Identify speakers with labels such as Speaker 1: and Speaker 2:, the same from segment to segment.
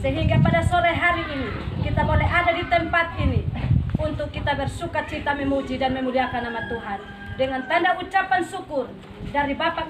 Speaker 1: Sehingga pada sore hari ini kita boleh ada di tempat ini untuk kita bersuka cita memuji dan memuliakan nama Tuhan dengan tanda ucapan syukur dari Bapak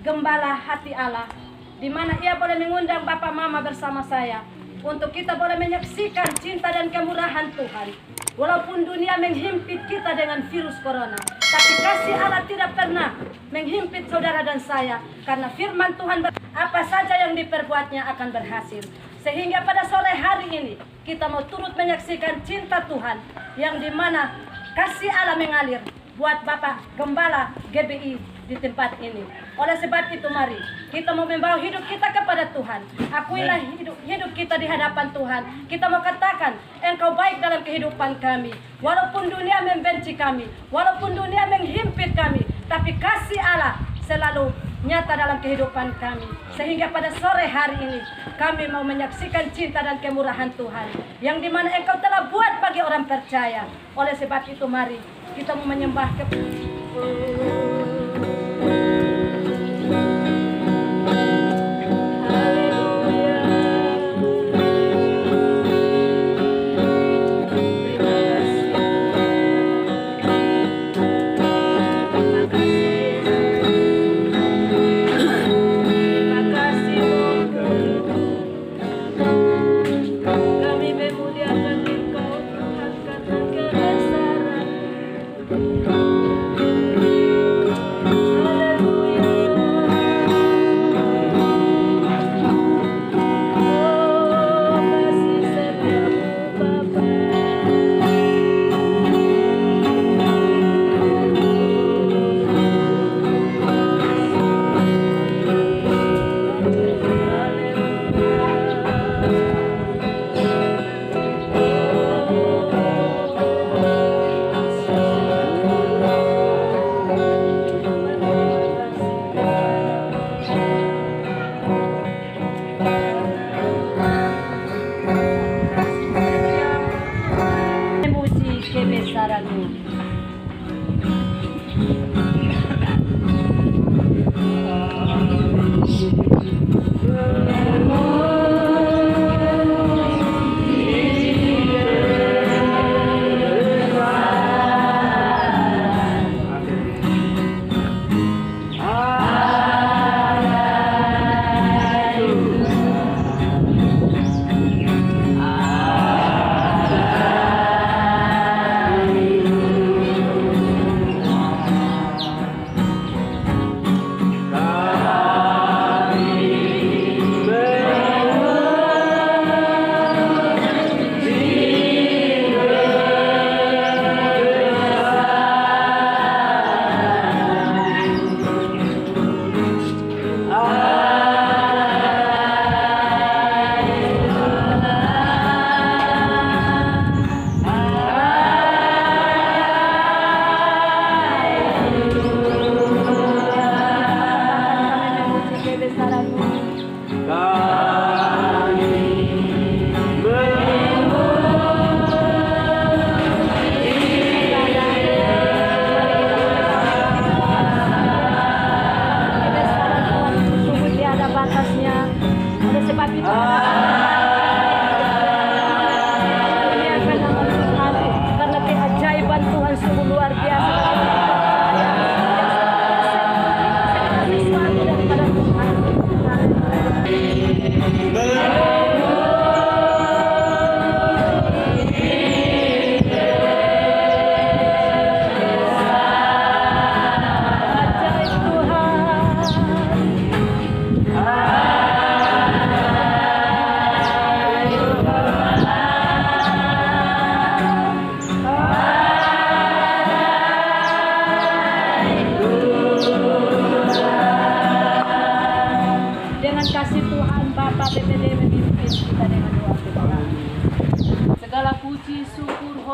Speaker 1: Gembala Hati Allah, di mana ia boleh mengundang Bapak Mama bersama saya untuk kita boleh menyaksikan cinta dan kemurahan Tuhan. Walaupun dunia menghimpit kita dengan virus corona, tapi kasih Allah tidak pernah menghimpit saudara dan saya, karena firman Tuhan apa saja yang diperbuatnya akan berhasil. Sehingga pada sore hari ini kita mau turut menyaksikan cinta Tuhan yang dimana kasih Allah mengalir buat Bapak Gembala GBI di tempat ini. Oleh sebab itu mari kita mau membawa hidup kita kepada Tuhan. Akuilah hidup kita di hadapan Tuhan. Kita mau katakan, Engkau baik dalam kehidupan kami. Walaupun dunia membenci kami, walaupun dunia menghimpit kami, tapi kasih Allah selalu nyata dalam kehidupan kami. Sehingga pada sore hari ini kami mau menyaksikan cinta dan kemurahan Tuhan yang dimana Engkau telah buat bagi orang percaya. Oleh sebab itu mari kita mau menyembah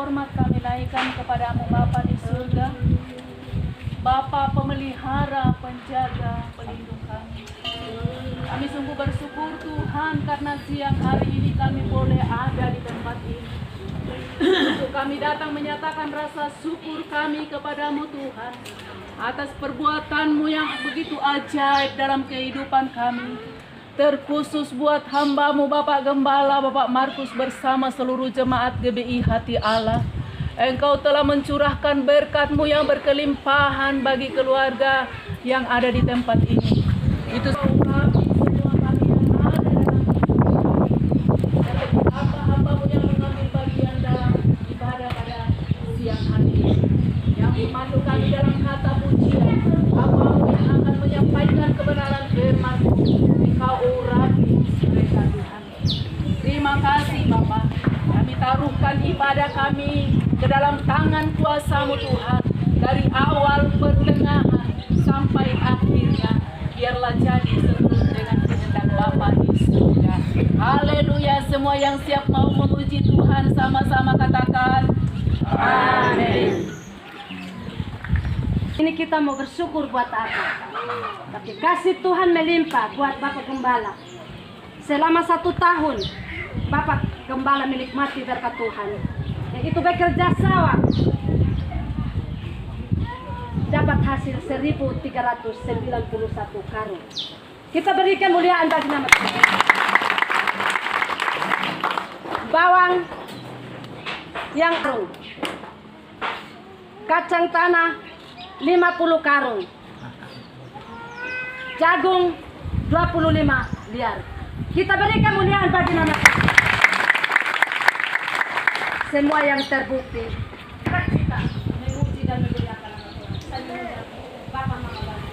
Speaker 1: hormat kami naikkan kepadamu Bapa di surga, Bapa pemelihara, penjaga, pelindung kami. Kami sungguh bersyukur Tuhan karena siang hari ini kami boleh ada di tempat ini. Untuk kami datang menyatakan rasa syukur kami kepadamu Tuhan atas perbuatanmu yang begitu ajaib dalam kehidupan kami.
Speaker 2: terkhusus buat hamba-Mu Bapak Gembala, Bapak Markus bersama seluruh jemaat GBI Hati Allah. Engkau telah mencurahkan berkat-Mu yang berkelimpahan bagi keluarga yang ada di tempat ini. Itu semua kami yang ada dalam hamba-hamba-Mu yang mengambil bagian dalam ibadah pada siang hari ini, yang memandu kami dalam kata pujian, hamba-Mu yang akan menyampaikan kebenaran firman-Mu. Engkau urapi mereka Tuhan. Terima kasih Bapa. Kami taruhkan ibadah kami ke dalam tangan kuasa-Mu Tuhan, dari awal, pertengahan, sampai akhirnya. Biarlah jadi seturut dengan kehendak Bapa di surga. Haleluya. Semua yang siap mau memuji Tuhan sama-sama katakan amin.
Speaker 1: Ini kita mau bersyukur buat apa? Tapi kasih Tuhan melimpah buat Bapak Gembala. Selama 1 tahun Bapak Gembala menikmati berkat Tuhan. Yang itu bekerja sawah, dapat hasil 1.391 karung. Kita berikan muliaan bagi nama Tuhan. Bawang yang karung, kacang tanah 50 karung, jagung 25 liar. Kita berikan muliaan bagi nama Tuhan. Semua yang terbukti kita memuji dan memuliakan nama Tuhan. Saya memuliakan Bapak Mama Bani.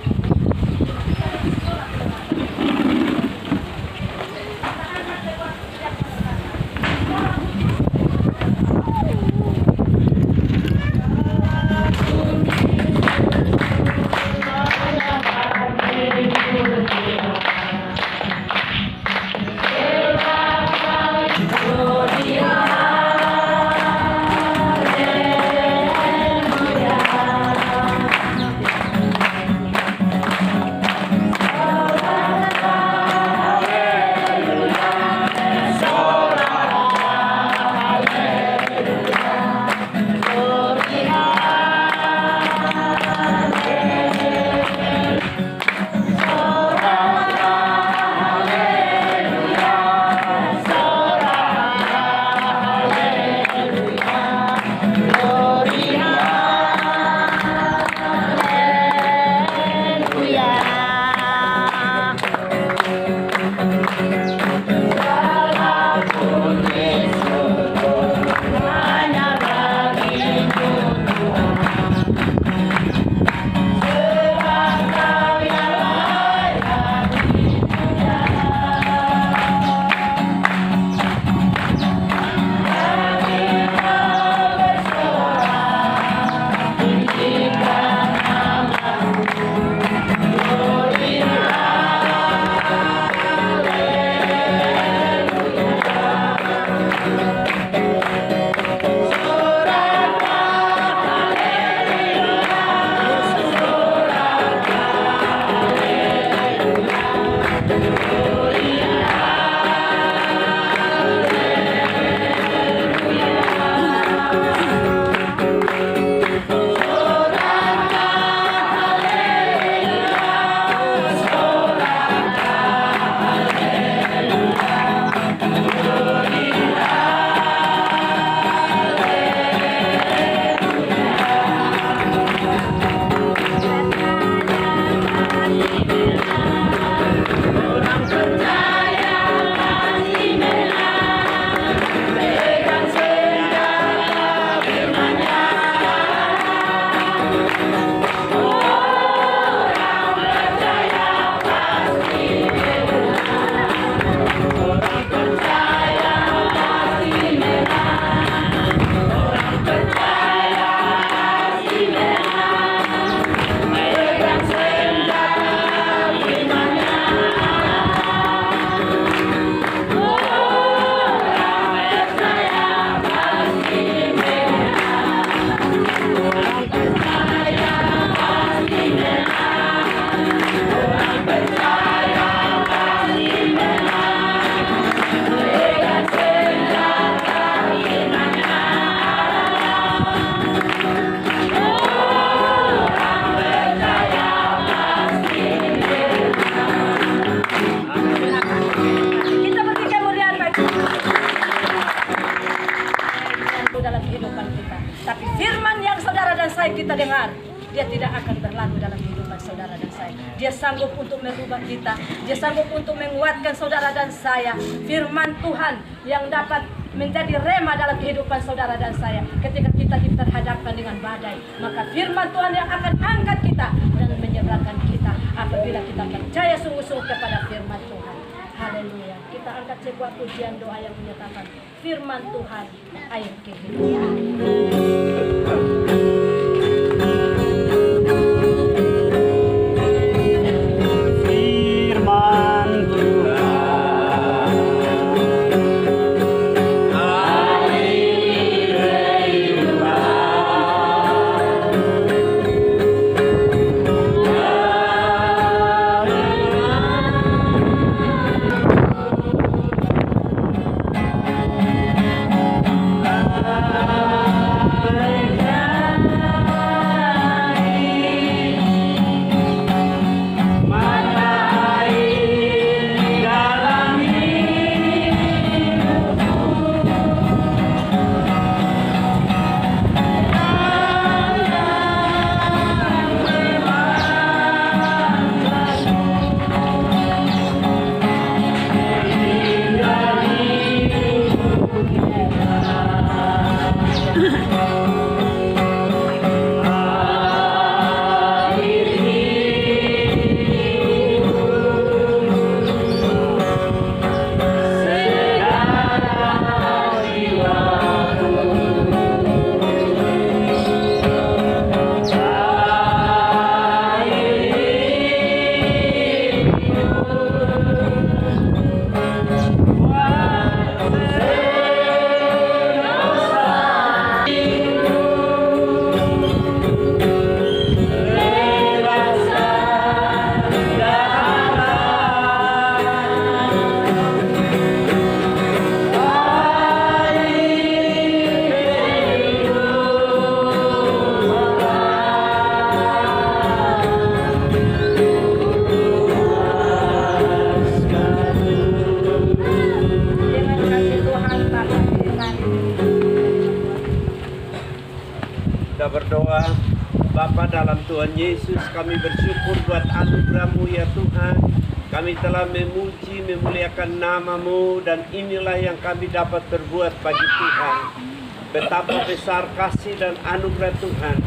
Speaker 1: dalam kehidupan kita. Tapi firman yang saudara dan saya kita dengar, dia tidak akan berlaku dalam kehidupan saudara dan saya. Dia sanggup untuk merubah kita. Dia sanggup untuk menguatkan saudara dan saya. Firman Tuhan yang dapat menjadi rema dalam kehidupan saudara dan saya. Ketika kita diperhadapkan dengan badai, maka firman Tuhan yang akan angkat kita dan menyeberangkan kita apabila kita percaya sungguh-sungguh kepada firman Tuhan. Haleluya. Kita angkat sebuah pujian doa yang menyatakan firman Tuhan air kehidupan.
Speaker 3: Kita berdoa. Bapa dalam Tuhan Yesus, kami bersyukur buat anugerah-Mu ya Tuhan. Kami telah memuji, memuliakan nama-Mu, dan inilah yang kami dapat berbuat bagi Tuhan. Betapa besar kasih dan anugerah Tuhan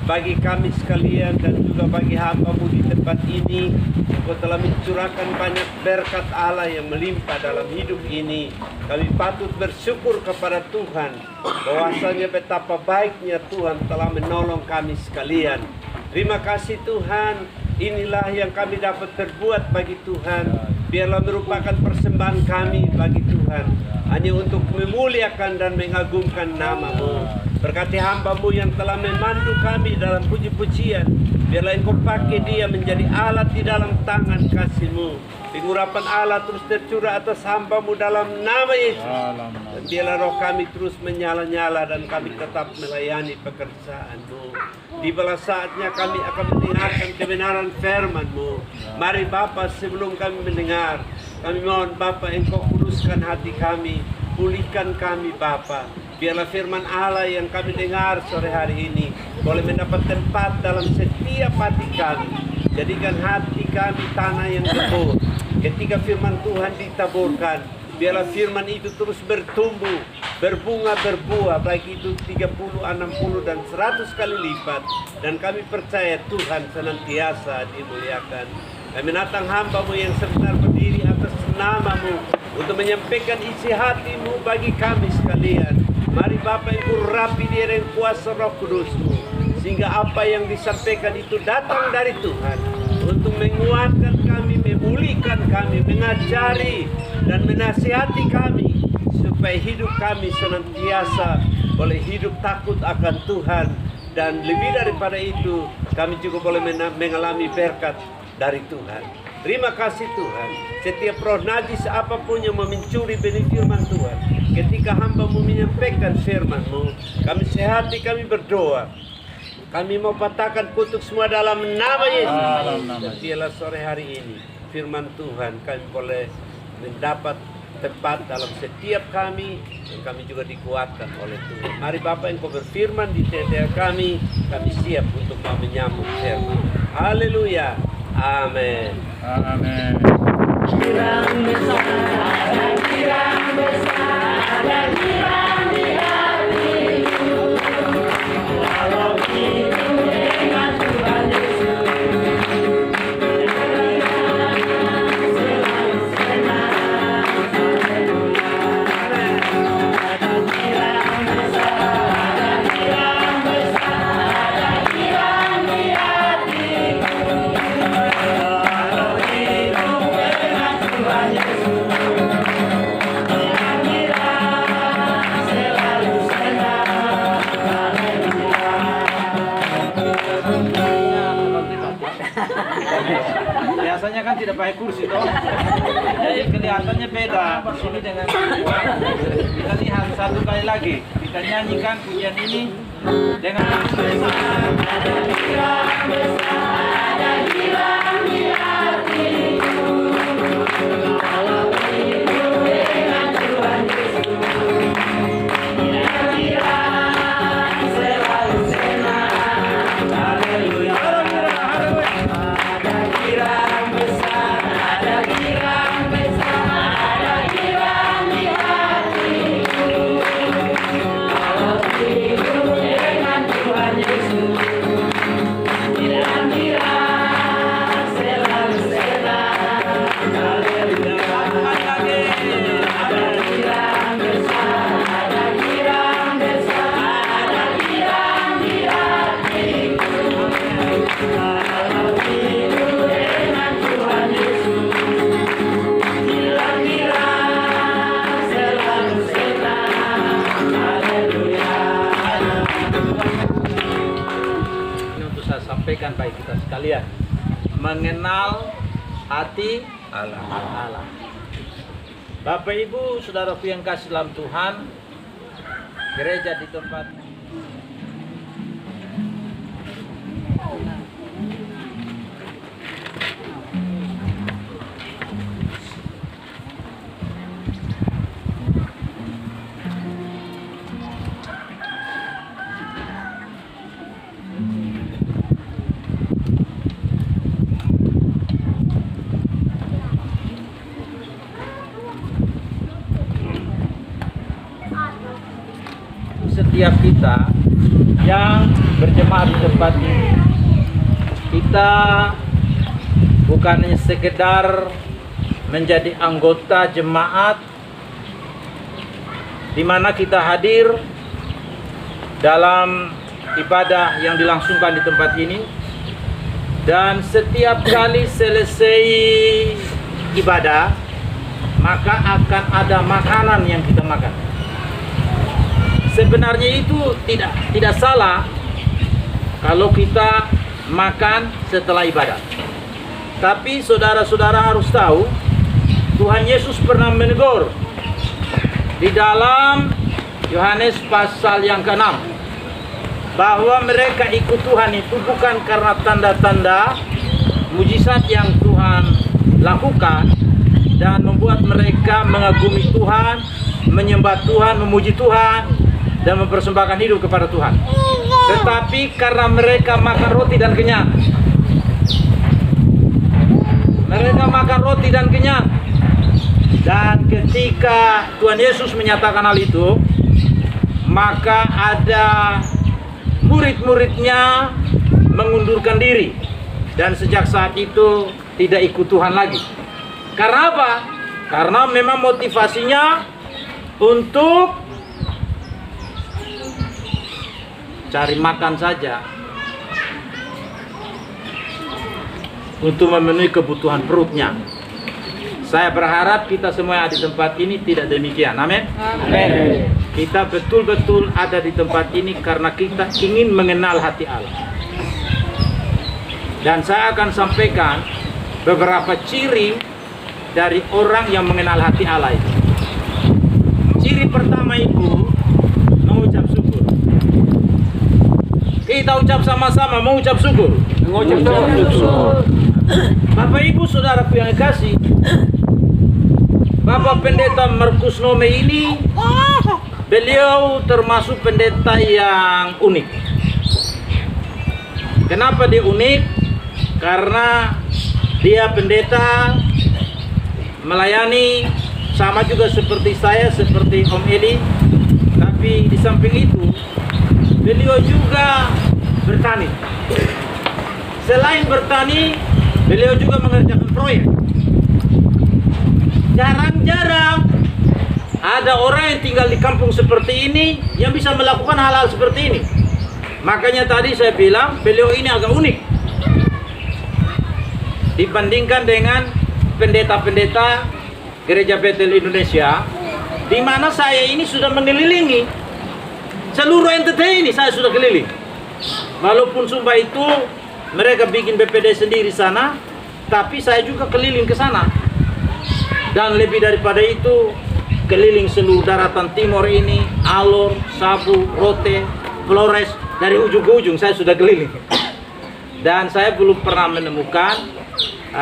Speaker 3: bagi kami sekalian dan juga bagi hamba-Mu di tempat ini. Engkau telah mencurahkan banyak berkat Allah yang melimpah dalam hidup ini. Kami patut bersyukur kepada Tuhan bahwasanya betapa baiknya Tuhan telah menolong kami sekalian. Terima kasih Tuhan. Inilah yang kami dapat berbuat bagi Tuhan. Biarlah merupakan persembahan kami bagi Tuhan, hanya untuk memuliakan dan mengagungkan nama-Mu. Berkati hamba-Mu yang telah memandu kami dalam puji-pujian. Biarlah Engkau pakai dia menjadi alat di dalam tangan kasih-Mu. Pengurapan Allah terus tercurah atas hamba-Mu dalam nama Yesus. Dan biarlah roh kami terus menyala-nyala dan kami tetap melayani pekerjaan-Mu. Tibalah saatnya kami akan mendengarkan kebenaran firman-Mu. Mari Bapa, sebelum kami mendengar, kami mohon Bapa Engkau kuduskan hati kami, pulihkan kami Bapa. Biarlah firman Allah yang kami dengar sore hari ini boleh mendapat tempat dalam setiap hati kami. Jadikan hati kami tanah yang gembur. Ketika firman Tuhan ditaburkan, biarlah firman itu terus bertumbuh, berbunga, berbuah, baik itu 30, 60, dan 100 kali lipat. Dan kami percaya Tuhan senantiasa dimuliakan. Kami menatang hamba-Mu yang sebentar berdiri atas nama-Mu untuk menyampaikan isi hati-Mu bagi kami sekalian. Mari Bapa Engkau rapi dia dengan kuasa Roh Kudus-Mu, sehingga apa yang disampaikan itu datang dari Tuhan untuk menguatkan kami, memulihkan kami, mengajari dan menasihati kami, supaya hidup kami senantiasa boleh hidup takut akan Tuhan, dan lebih daripada itu kami juga boleh mengalami berkat dari Tuhan. Terima kasih Tuhan. Setiap roh najis apapun yang mencuri benih firman Tuhan, ketika hamba-Mu menyampaikan firman-Mu, kami sehati, kami berdoa, kami mau patahkan kutuk semua dalam nama Yesus. Dan biarlah sore hari ini firman Tuhan kami boleh mendapat tepat dalam setiap kami, dan kami juga dikuatkan oleh Tuhan. Mari Bapa, Engkau berfirman di tengah kami siap untuk menyambut firman. Haleluya. Amin.
Speaker 4: Amin. Biasanya kan tidak pakai kursi toh. Jadi kelihatannya beda di sini dengan semua. Kita lihat satu kali lagi. Kita nyanyikan pujian ini dengan sampaikan baik kita sekalian, mengenal hati Allah. Bapak Ibu, saudaraku yang kasih dalam Tuhan, gereja di tempat setiap kita yang berjemaat di tempat ini, kita bukan hanya sekedar menjadi anggota jemaat di mana kita hadir dalam ibadah yang dilangsungkan di tempat ini, dan setiap kali selesai ibadah maka akan ada makanan yang kita makan. Sebenarnya itu tidak salah kalau kita makan setelah ibadah. Tapi saudara-saudara harus tahu, Tuhan Yesus pernah menegur di dalam Yohanes pasal yang ke-6 bahwa mereka ikut Tuhan itu bukan karena tanda-tanda mujizat yang Tuhan lakukan dan membuat mereka mengagumi Tuhan, menyembah Tuhan, memuji Tuhan, dan mempersembahkan hidup kepada Tuhan. Tetapi karena mereka makan roti dan kenyang. Mereka makan roti dan kenyang. Dan ketika Tuhan Yesus menyatakan hal itu, maka ada murid-muridnya mengundurkan diri. Dan sejak saat itu tidak ikut Tuhan lagi. Karena apa? Karena memang motivasinya untuk cari makan saja, untuk memenuhi kebutuhan perutnya. Saya berharap kita semua yang ada di tempat ini tidak demikian. Amin. Amin. Kita betul-betul ada di tempat ini karena kita ingin mengenal hati Allah. Dan saya akan sampaikan beberapa ciri dari orang yang mengenal hati Allah itu. Ciri pertama itu mengucap syukur. Kita ucap sama-sama, mengucap syukur. Mengucap syukur. Bapak Ibu saudaraku yang dikasih, Bapak Pendeta Markus Nome ini, beliau termasuk pendeta yang unik. Kenapa dia unik? Karena dia pendeta melayani sama juga seperti saya, seperti Om Eli. Tapi di samping itu, beliau juga bertani. Selain bertani, beliau juga mengerjakan proyek. Jarang-jarang ada orang yang tinggal di kampung seperti ini yang bisa melakukan hal-hal seperti ini. Makanya tadi saya bilang beliau ini agak unik dibandingkan dengan pendeta-pendeta Gereja Betel Indonesia, di mana saya ini sudah mengelilingi seluruh NTT ini. Saya sudah keliling. Walaupun Sumba itu mereka bikin BPD sendiri sana, tapi saya juga keliling ke sana. Dan lebih daripada itu, keliling seluruh daratan timur ini, Alor, Sabu, Rote, Flores, dari ujung ke ujung saya sudah keliling. Dan saya belum pernah menemukan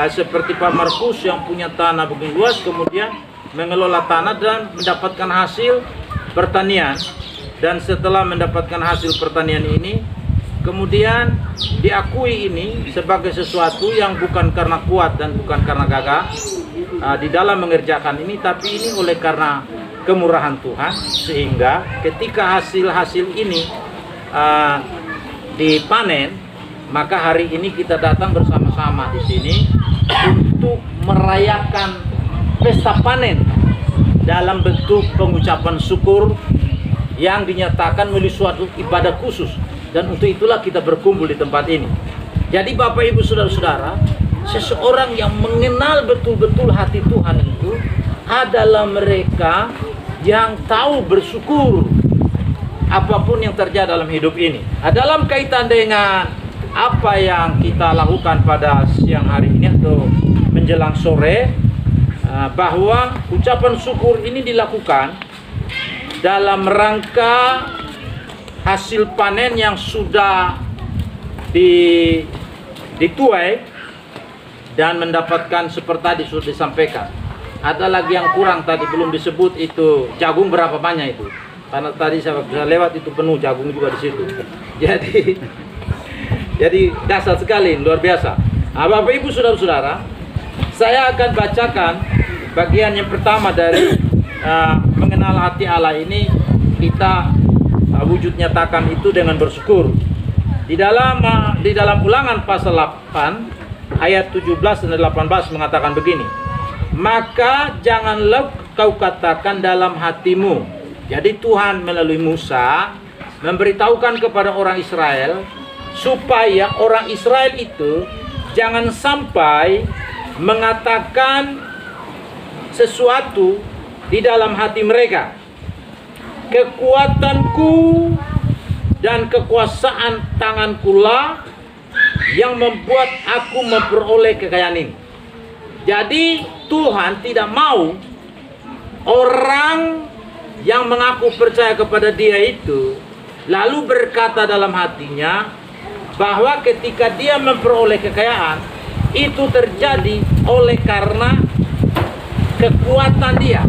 Speaker 4: seperti Pak Markus yang punya tanah begini luas, kemudian mengelola tanah dan mendapatkan hasil pertanian. Dan setelah mendapatkan hasil pertanian ini, kemudian diakui ini sebagai sesuatu yang bukan karena kuat dan bukan karena gagah di dalam mengerjakan ini, tapi ini oleh karena kemurahan Tuhan, sehingga ketika hasil-hasil ini dipanen, maka hari ini kita datang bersama-sama di sini untuk merayakan pesta panen dalam bentuk pengucapan syukur yang dinyatakan melalui suatu ibadah khusus. Dan untuk itulah kita berkumpul di tempat ini. Jadi Bapak Ibu Saudara-saudara, seseorang yang mengenal betul-betul hati Tuhan itu adalah mereka yang tahu bersyukur apapun yang terjadi dalam hidup ini. Dalam kaitan dengan apa yang kita lakukan pada siang hari ini atau menjelang sore, bahwa ucapan syukur ini dilakukan dalam rangka hasil panen yang sudah dituai dan mendapatkan seperti tadi sudah disampaikan. Ada lagi yang kurang tadi belum disebut, itu jagung berapa banyak itu. Karena tadi saya lewat itu penuh jagung juga di situ. Jadi dasar sekali, luar biasa. Bapak Ibu Saudara-saudara, saya akan bacakan bagian yang pertama dari mengenal hati Allah ini. Kita wujud nyatakan itu dengan bersyukur. Di dalam Ulangan pasal 8 ayat 17 dan 18 mengatakan begini. Maka janganlah kau katakan dalam hatimu. Jadi Tuhan melalui Musa memberitahukan kepada orang Israel supaya orang Israel itu jangan sampai mengatakan sesuatu di dalam hati mereka. Kekuatanku dan kekuasaan tanganku lah yang membuat aku memperoleh kekayaan ini. Jadi Tuhan tidak mau orang yang mengaku percaya kepada Dia itu lalu berkata dalam hatinya bahwa ketika dia memperoleh kekayaan itu terjadi oleh karena kekuatan dia,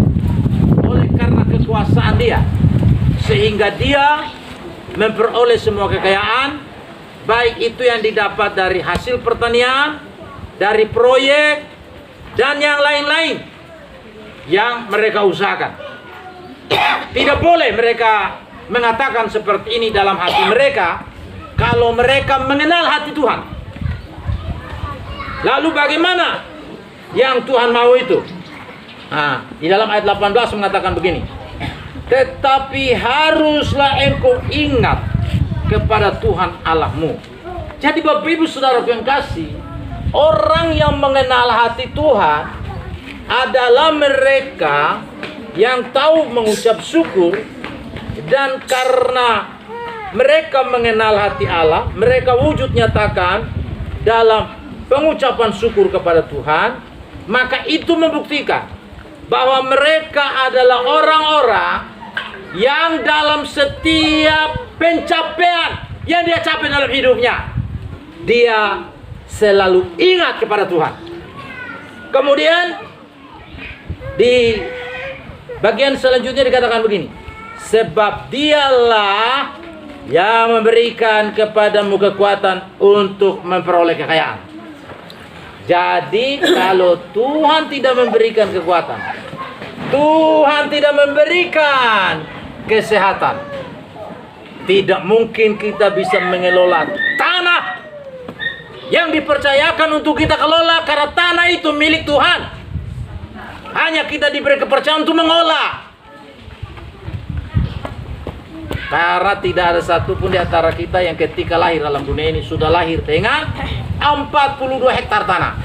Speaker 4: oleh karena kekuasaan dia, sehingga dia memperoleh semua kekayaan, baik itu yang didapat dari hasil pertanian, dari proyek, dan yang lain-lain yang mereka usahakan. Tidak boleh mereka mengatakan seperti ini dalam hati mereka kalau mereka mengenal hati Tuhan. Lalu bagaimana yang Tuhan mau itu? Di dalam ayat 18 mengatakan begini. Tetapi haruslah engkau ingat kepada Tuhan Allahmu. Jadi Bapak Ibu Saudara yang kasih, orang yang mengenal hati Tuhan adalah mereka yang tahu mengucap syukur, dan karena mereka mengenal hati Allah, mereka wujud nyatakan dalam pengucapan syukur kepada Tuhan, maka itu membuktikan bahwa mereka adalah orang-orang yang dalam setiap pencapaian yang dia capai dalam hidupnya, dia selalu ingat kepada Tuhan. Kemudian Di bagian selanjutnya dikatakan begini, sebab dialah yang memberikan kepadamu kekuatan untuk memperoleh kekayaan. Jadi kalau Tuhan tidak memberikan kekuatan, Tuhan tidak memberikan kesehatan, tidak mungkin kita bisa mengelola tanah yang dipercayakan untuk kita kelola, karena tanah itu milik Tuhan. Hanya kita diberi kepercayaan untuk mengolah. Karena tidak ada satupun di antara kita yang ketika lahir dalam dunia ini sudah lahir dengan 42 hektar tanah.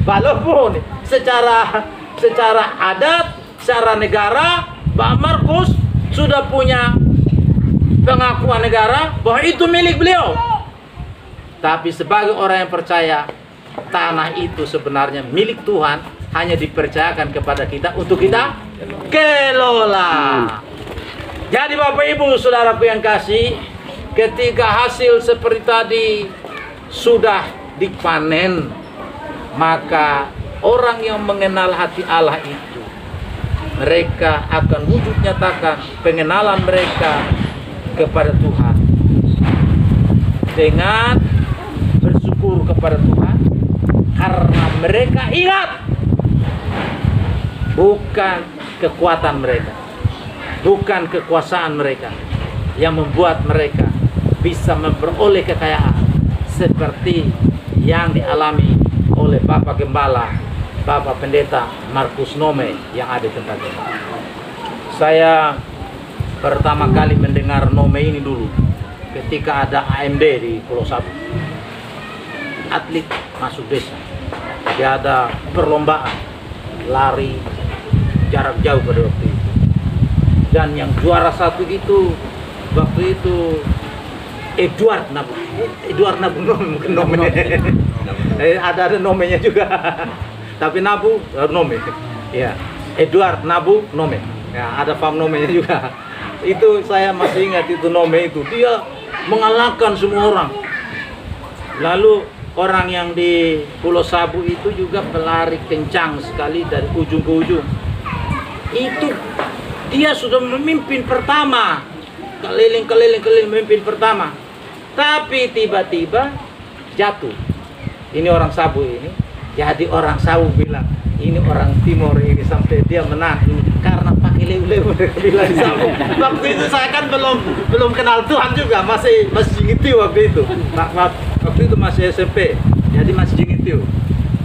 Speaker 4: Walaupun secara adat, secara negara, Pak Markus sudah punya pengakuan negara bahwa itu milik beliau. Tapi sebagai orang yang percaya, tanah itu sebenarnya milik Tuhan, hanya dipercayakan kepada kita untuk kita kelola. Jadi Bapak Ibu Saudaraku yang kasih, ketika hasil seperti tadi sudah dipanen, maka orang yang mengenal hati Allah itu, mereka akan wujud nyatakan pengenalan mereka kepada Tuhan dengan bersyukur kepada Tuhan, karena mereka ingat bukan kekuatan mereka, bukan kekuasaan mereka yang membuat mereka bisa memperoleh kekayaan seperti yang dialami oleh Bapak Gembala, Bapak Pendeta Markus Nome yang ada di tempat ini. Saya pertama kali mendengar Nome ini dulu ketika ada AMD di Pulau Sabu. Atlet masuk desa, dia ada perlombaan lari jarak jauh pada waktu itu, dan yang juara satu itu waktu itu Edward Nabu mungkin nomenya ada nomenya juga tapi Nabu nome ya, Edward Nabu Nome ya, ada fam nomenya juga. Itu saya masih ingat itu nome itu, dia mengalahkan semua orang. Lalu orang yang di Pulau Sabu itu juga pelari kencang sekali dari ujung ke ujung. Itu dia sudah memimpin pertama, keliling memimpin pertama. Tapi tiba-tiba jatuh. Ini orang Sabu ini. Jadi orang Sabu bilang, ini orang Timor ini sampai dia menang ini karena pakai leu-leu bilang Sabu. Waktu itu saya kan belum kenal Tuhan juga, masih jingitiu waktu itu. Waktu itu masih SMP, jadi masih jingitiu.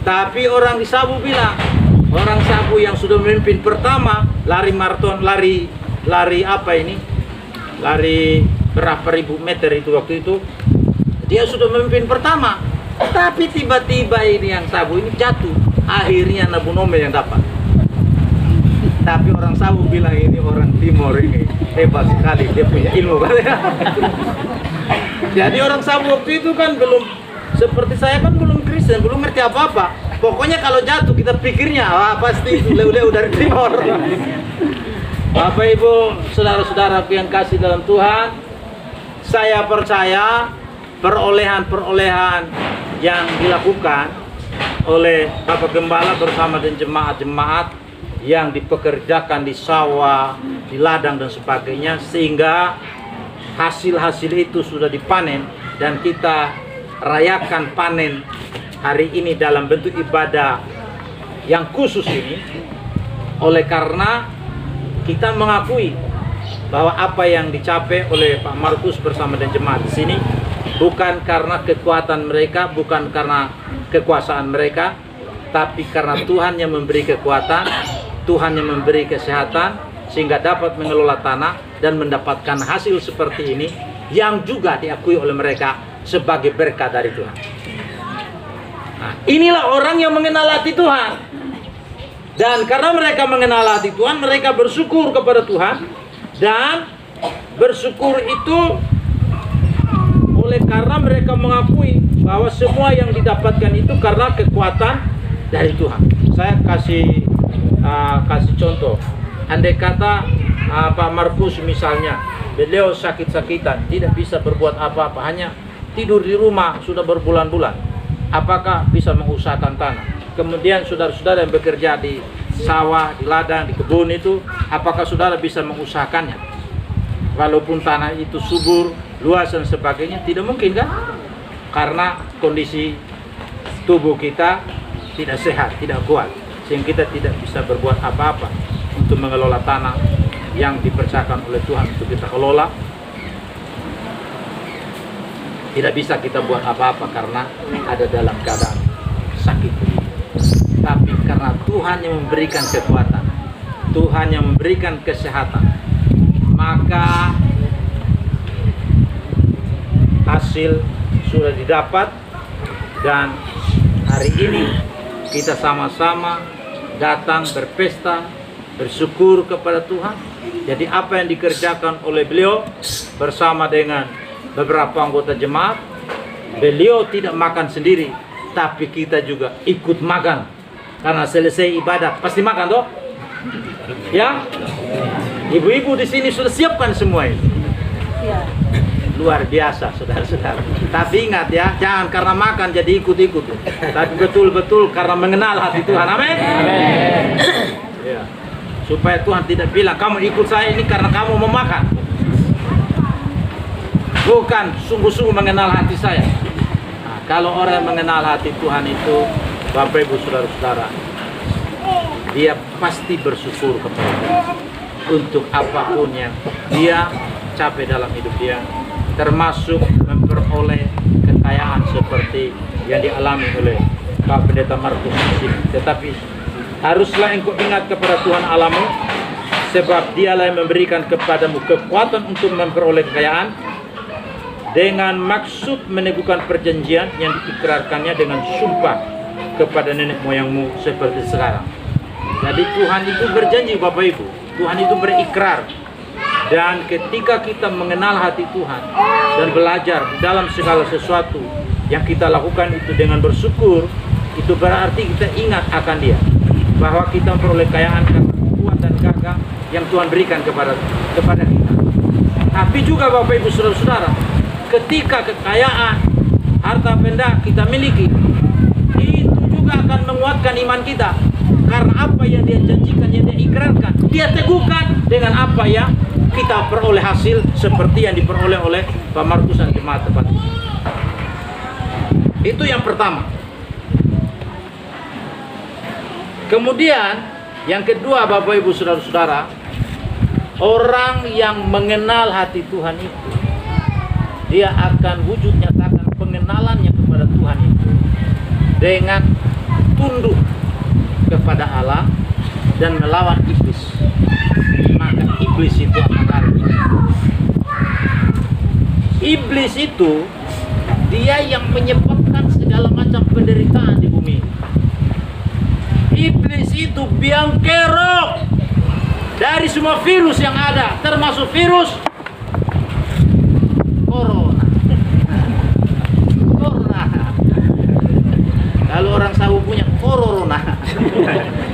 Speaker 4: Tapi orang di Sabu bilang, orang Sabu yang sudah memimpin pertama lari maraton, lari apa ini? Lari berapa ribu meter itu waktu itu. Dia sudah memimpin pertama. Tapi tiba-tiba ini yang Sabu ini jatuh. Akhirnya Nabu Nome yang dapat. Tapi orang Sabu bilang ini orang Timor ini hebat sekali, dia punya ilmu. Jadi orang Sabu waktu itu kan belum seperti saya, kan belum Kristen, belum ngerti apa-apa. Pokoknya kalau jatuh kita pikirnya pasti itu leu-leu dari Timor. Bapak Ibu saudara-saudara yang kasih dalam Tuhan, saya percaya perolehan-perolehan yang dilakukan oleh Bapak Gembala bersama dengan jemaat-jemaat yang dipekerjakan di sawah, di ladang dan sebagainya, sehingga hasil-hasil itu sudah dipanen dan kita rayakan panen hari ini dalam bentuk ibadah yang khusus ini. Oleh karena kita mengakui bahwa apa yang dicapai oleh Pak Markus bersama dengan jemaat di sini bukan karena kekuatan mereka, bukan karena kekuasaan mereka, tapi karena Tuhan yang memberi kekuatan, Tuhan yang memberi kesehatan, sehingga dapat mengelola tanah dan mendapatkan hasil seperti ini yang juga diakui oleh mereka sebagai berkat dari Tuhan. Nah, inilah orang yang mengenal hati Tuhan. Dan karena mereka mengenal hati Tuhan, mereka bersyukur kepada Tuhan. Dan bersyukur itu oleh karena mereka mengakui bahwa semua yang didapatkan itu karena kekuatan dari Tuhan. Saya kasih contoh. Andai kata Pak Markus misalnya, beliau sakit-sakitan, tidak bisa berbuat apa-apa, hanya tidur di rumah sudah berbulan-bulan. Apakah bisa mengusahakan tanah? Kemudian saudara-saudara yang bekerja di sawah, di ladang, di kebun itu, apakah saudara bisa mengusahakannya? Walaupun tanah itu subur, luas dan sebagainya, tidak mungkin kan? Karena kondisi tubuh kita tidak sehat, tidak kuat, sehingga kita tidak bisa berbuat apa-apa untuk mengelola tanah yang dipercayakan oleh Tuhan untuk kita kelola. Tidak bisa kita buat apa-apa karena ada dalam keadaan sakit. Tapi karena Tuhan yang memberikan kekuatan, Tuhan yang memberikan kesehatan, maka hasil sudah didapat. Dan hari ini kita sama-sama datang berpesta, bersyukur kepada Tuhan. Jadi apa yang dikerjakan oleh beliau bersama dengan beberapa anggota jemaat, beliau tidak makan sendiri, tapi kita juga ikut makan. Karena selesai ibadat pasti makan toh? Ya? Ibu-ibu di sini sudah siapkan semua itu.
Speaker 1: Ya.
Speaker 4: Luar biasa, saudara-saudara. Tapi ingat ya, jangan karena makan jadi ikut-ikut. Tapi betul-betul karena mengenal hati Tuhan. Amin. Amin. Ya. Supaya Tuhan tidak bilang kamu ikut saya ini karena kamu mau makan. Bukan sungguh-sungguh mengenal hati saya. Nah, kalau orang mengenal hati Tuhan itu, Bapak Ibu Saudara-saudara, dia pasti bersyukur kepada Tuhan untuk apapun yang dia capai dalam hidup dia, termasuk memperoleh kekayaan seperti yang dialami oleh Pak Pendeta Markus di sini. Tetapi haruslah engkau ingat kepada Tuhan Allahmu, sebab dialah yang memberikan kepadamu kekuatan untuk memperoleh kekayaan, dengan maksud meneguhkan perjanjian yang diikrarkannya dengan sumpah kepada nenek moyangmu seperti sekarang. Jadi Tuhan itu berjanji, Bapak Ibu, Tuhan itu berikrar. Dan ketika kita mengenal hati Tuhan dan belajar dalam segala sesuatu yang kita lakukan itu dengan bersyukur, itu berarti kita ingat akan Dia, bahwa kita memperoleh kekayaan, kekuatan dan gagah yang Tuhan berikan kepada kita. Tapi juga Bapak Ibu Saudara-saudara, ketika kekayaan, harta benda kita miliki, itu juga akan menguatkan iman kita. Karena apa yang Dia janjikan, yang Dia ikrarkan, Dia teguhkan dengan apa yang kita peroleh hasil seperti yang diperoleh oleh Pak Markus dan jemaat tempat ini. Itu yang pertama. Kemudian yang kedua, Bapak Ibu Saudara-saudara, orang yang mengenal hati Tuhan itu, dia akan wujud nyatakan pengenalannya kepada Tuhan itu dengan tunduk kepada Allah dan melawan iblis. Maka iblis itu akan lari. Iblis itu dia yang menyebabkan segala macam penderitaan di bumi. Iblis itu biang kerok dari semua virus yang ada, termasuk virus corona. Kalau orang Sawu punya corona,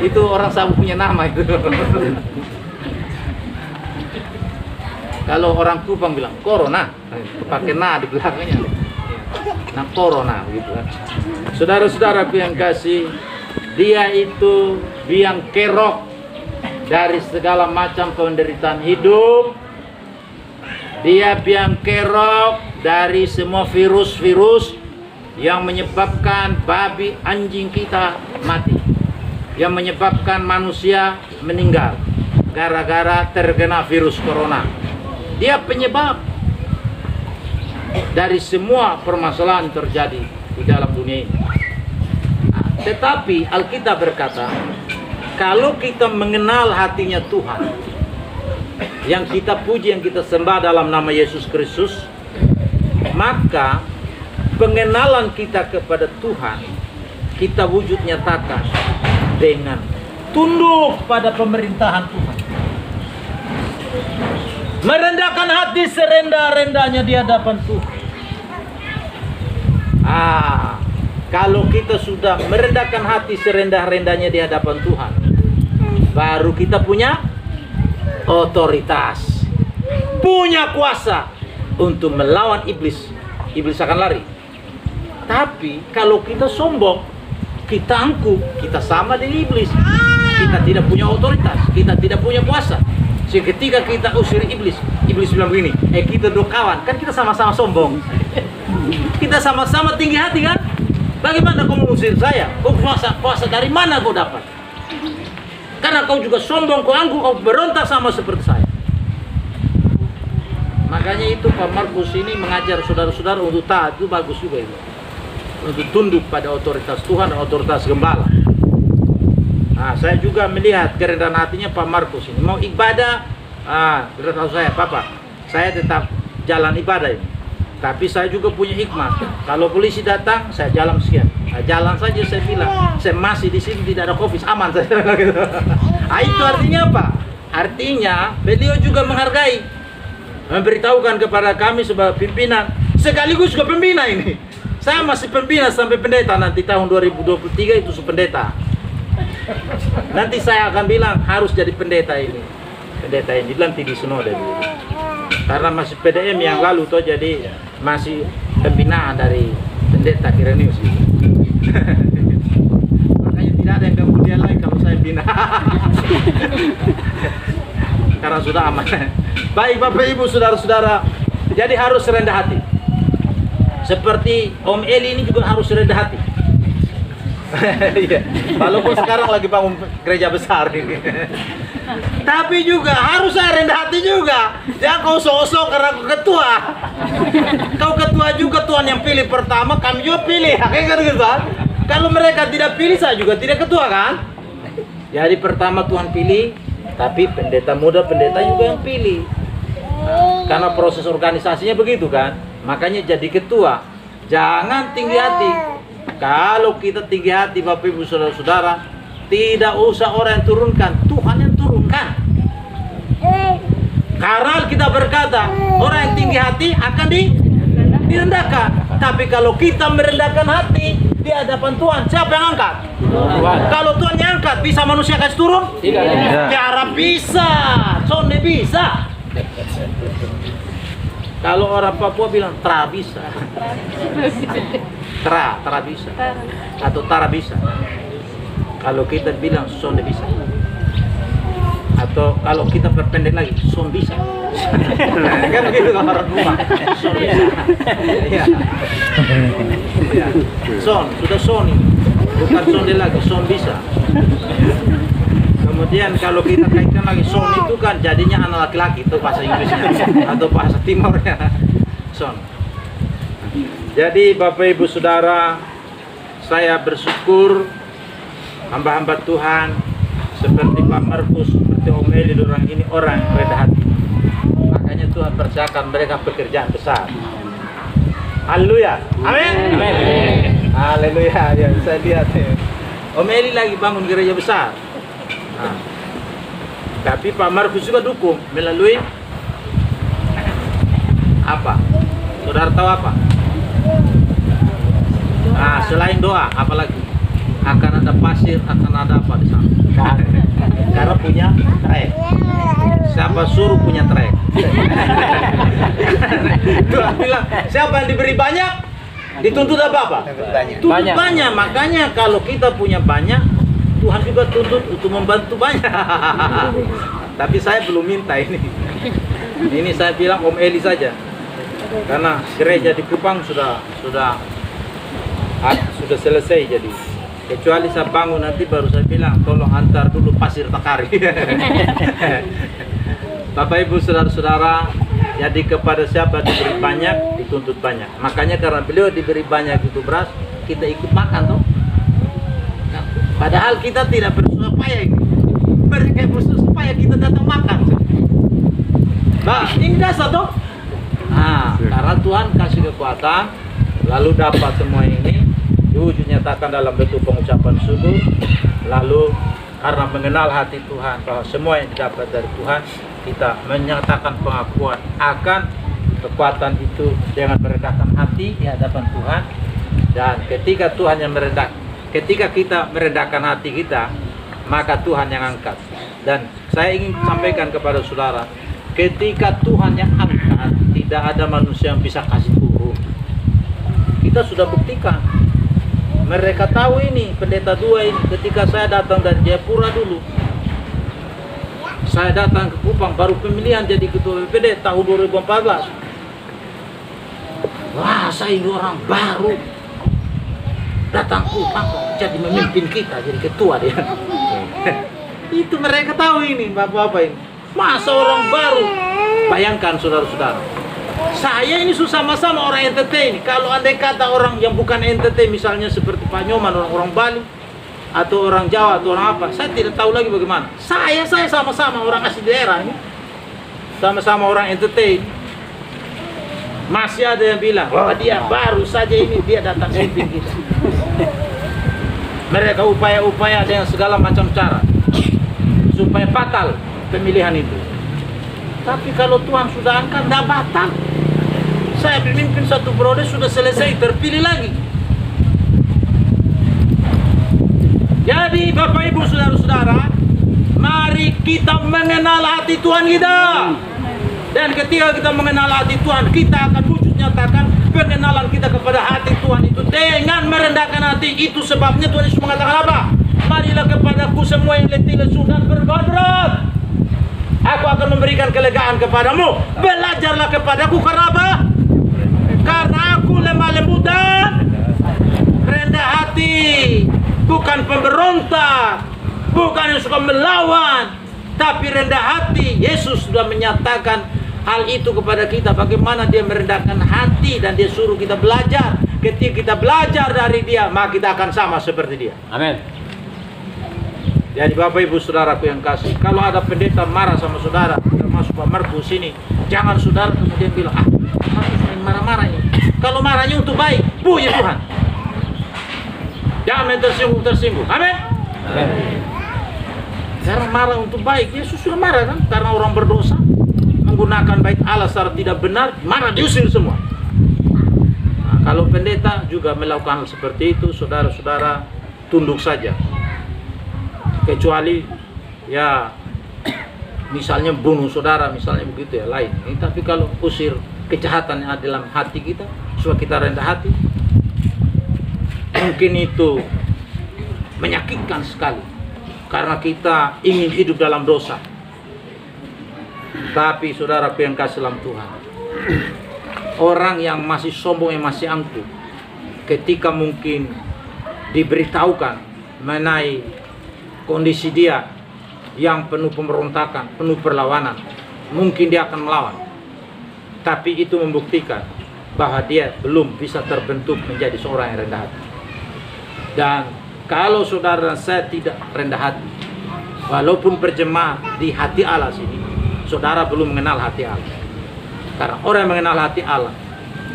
Speaker 4: itu orang Sawu punya nama itu. Kalau orang Kupang bilang corona, pakai na di belakangnya. Nah, corona gitu kan. Saudara-saudaraku yang kasih, dia itu biang kerok dari segala macam penderitaan hidup. Dia biang kerok dari semua virus-virus yang menyebabkan babi anjing kita mati, yang menyebabkan manusia meninggal gara-gara terkena virus corona. Dia penyebab dari semua permasalahan terjadi di dalam dunia ini. Tetapi Alkitab berkata, kalau kita mengenal hatinya Tuhan, yang kita puji, yang kita sembah dalam nama Yesus Kristus, maka pengenalan kita kepada Tuhan kita wujud nyatakan dengan tunduk pada pemerintahan Tuhan, merendahkan hati serendah-rendahnya di hadapan Tuhan. Kalau kita sudah merendahkan hati serendah-rendahnya di hadapan Tuhan, baru kita punya otoritas, punya kuasa untuk melawan iblis. Iblis akan lari. Tapi kalau kita sombong, kita angkuh, kita sama dengan iblis. kita tidak punya otoritas, kita tidak punya kuasa. Ketika kita usir iblis, iblis bilang begini, kita dua kawan, kan kita sama-sama sombong. Kita sama-sama tinggi hati kan? Bagaimana kau mengusir saya? Kau kuasa dari mana kau dapat? Karena kau juga sombong, kau berontak sama seperti saya. Makanya itu Pak Markus ini mengajar saudara-saudara untuk taat, itu bagus juga itu. Untuk tunduk pada otoritas Tuhan dan otoritas gembala. Nah, saya juga melihat kerendahan hatinya Pak Markus ini. Mau ibadah, beritahu saya, Papa, saya tetap jalan ibadah ini. Tapi saya juga punya hikmah. Kalau polisi datang, saya jalan sekian. Nah, jalan saja saya bilang, saya masih di sini tidak ada COVID, aman saya bilang gitu. Nah, itu artinya apa? Artinya beliau juga menghargai, memberitahukan kepada kami sebagai pimpinan, sekaligus juga pembina ini. Saya masih pembina sampai pendeta, nanti tahun 2023 itu pendeta. Nanti saya akan bilang harus jadi pendeta ini. Pendeta ini nanti di Sinode dulu. Karena masih PDM yang lalu toh, jadi masih pembinaan dari pendeta Kirenius ini. Makanya tidak ada yang kemudian lagi kalau saya bina. Karena sudah aman. Baik Bapak Ibu Saudara-saudara, jadi harus rendah hati. Seperti Om Eli ini juga harus rendah hati. Iya. Walaupun sekarang lagi bangun gereja besar ini. Tapi juga harus saya rendah hati juga. Jangan kau sok-sok karena kau ketua. Kau ketua juga, Tuhan yang pilih pertama, kami juga pilih. Kan gitu kan? Kalau mereka tidak pilih, saya juga tidak ketua kan? Jadi pertama Tuhan pilih, tapi pendeta muda, pendeta juga yang pilih. Karena proses organisasinya begitu kan? Makanya jadi ketua. Jangan tinggi hati. Kalau kita tinggi hati Bapak Ibu Saudara-saudara, tidak usah orang yang turunkan, Tuhan yang turunkan. Karena kita berkata, orang yang tinggi hati akan direndahkan. Tapi kalau kita merendahkan hati di hadapan Tuhan, siapa yang angkat? Tuhan. Kalau Tuhan yang angkat, bisa manusia kasih turun? Tidak. Tiara bisa, sonde bisa. Kalau orang Papua bilang tra bisa. Tra bisa. Atau tara bisa. Kalau kita bilang sonde bisa. Atau kalau kita perpendek lagi, son bisa. Kan gitu orang rumah. Son bisa. Ya. Ya. Son, sudah son ini. Bukan sonde lagi, son bisa. Kemudian kalau kita kaitkan lagi son itu kan jadinya anak laki-laki, itu bahasa Inggrisnya atau bahasa Timurnya son. Jadi Bapak Ibu Saudara, saya bersyukur hamba-hamba Tuhan seperti Pak Markus, seperti Om Eli, orang ini orang yang rendah hati. Makanya Tuhan percayakan mereka pekerjaan besar. Haleluya. Amin. Amin. Haleluya. Ya, saya lihat Om Eli lagi bangun gereja besar. Nah, tapi Pak Markus juga dukung melalui apa? Saudara tahu apa? Nah, selain doa, apalagi akan ada pasir, akan ada apa di sana? Karena punya trek. Siapa suruh punya trek? Tuhan bilang, siapa yang diberi banyak, dituntut apa? Tuntut banyak. Makanya kalau kita punya banyak, Tuhan juga tuntut untuk membantu banyak. Tapi saya belum minta ini. Ini saya bilang Om Eli saja. Karena gereja di Kupang sudah selesai jadi. Kecuali saya bangun nanti baru saya bilang tolong antar dulu pasir Takari. Bapak Ibu Saudara-saudara, jadi kepada siapa diberi banyak dituntut banyak. Makanya karena beliau diberi banyak itu beras, kita ikut makan toh. Padahal kita tidak bersusah payah ini. Mereka bersusah payah kita datang makan. Nah, ini dasar toh. Nah, karena Tuhan kasih kekuatan, lalu dapat semua ini, diwujud nyatakan dalam bentuk pengucapan syukur, lalu karena mengenal hati Tuhan bahwa semua yang didapat dari Tuhan, kita menyatakan pengakuan akan kekuatan itu dengan merendahkan hati di hadapan Tuhan. Dan ketika Tuhan yang ketika kita merendahkan hati kita, maka Tuhan yang angkat. Dan saya ingin sampaikan kepada saudara, ketika Tuhan yang angkat, tidak ada manusia yang bisa kasih turun. Kita sudah buktikan. Mereka tahu ini pendeta dua ini. Ketika saya datang dari Jayapura dulu, saya datang ke Kupang baru pemilihan jadi ketua BPD tahun 2014. Wah, saya ini orang baru datang Kupang jadi memimpin kita, jadi ketua dia. Itu mereka tahu ini bapak-bapak ini. Masa orang baru? Bayangkan saudara-saudara, saya ini sama-sama orang NTT ini. Kalau andai kata orang yang bukan NTT, misalnya seperti Pak Nyoman, orang Bali atau orang Jawa atau orang apa, saya tidak tahu lagi bagaimana. Saya sama-sama orang asli daerah ini, sama-sama orang NTT ini. Masih ada yang bilang, wah dia baru saja ini dia datang mimpin kita. Mereka upaya-upaya dengan segala macam cara supaya batal pemilihan itu. Tapi kalau Tuhan sudah angkat, tidak batal. Saya memimpin satu periode sudah selesai, terpilih lagi. Jadi Bapak Ibu Saudara-saudara, mari kita mengenal hati Tuhan kita. Dan ketika kita mengenal hati Tuhan, kita akan wujud nyatakan pengenalan kita kepada hati Tuhan itu dengan merendahkan hati. Itu sebabnya Tuhan Yesus mengatakan apa? Marilah kepadaku semua yang letih lesu dan berat, aku akan memberikan kelegaan kepadamu. Belajarlah kepadaku, karena apa? Karena aku lemah lembut dan rendah hati, bukan pemberontak, bukan yang suka melawan, tapi rendah hati. Yesus sudah menyatakan hal itu kepada kita, bagaimana dia merendahkan hati, dan dia suruh kita belajar. Ketika kita belajar dari dia, maka kita akan sama seperti dia. Amin. Jadi Bapak Ibu Saudaraku yang kasih, kalau ada pendeta marah sama saudara, termasuk Pak Markus ini, jangan saudara kemudian bilang, Markus main marah-marah ini. Kalau marahnya untuk baik, puji Tuhan. Jangan tersinggung. Amin. Karena marah untuk baik, Yesus sudah marah kan? Karena orang berdosa menggunakan bait Allah secara tidak benar, marah diusir semua. Nah, kalau pendeta juga melakukan hal seperti itu, saudara-saudara tunduk saja. Kecuali ya misalnya bunuh saudara, misalnya begitu ya lain. Tapi kalau usir kejahatan yang ada dalam hati kita, supaya kita rendah hati, mungkin itu menyakitkan sekali. Karena kita ingin hidup dalam dosa. Tapi saudaraku yang kasih dalam Tuhan, orang yang masih sombong, yang masih angkuh, ketika mungkin diberitahukan mengenai kondisi dia yang penuh pemberontakan, penuh perlawanan, mungkin dia akan melawan. Tapi itu membuktikan bahwa dia belum bisa terbentuk menjadi seorang yang rendah hati. Dan kalau saudara dan saya tidak rendah hati, walaupun berjemaah di hati Allah sini, saudara belum mengenal hati Allah. Karena orang yang mengenal hati Allah,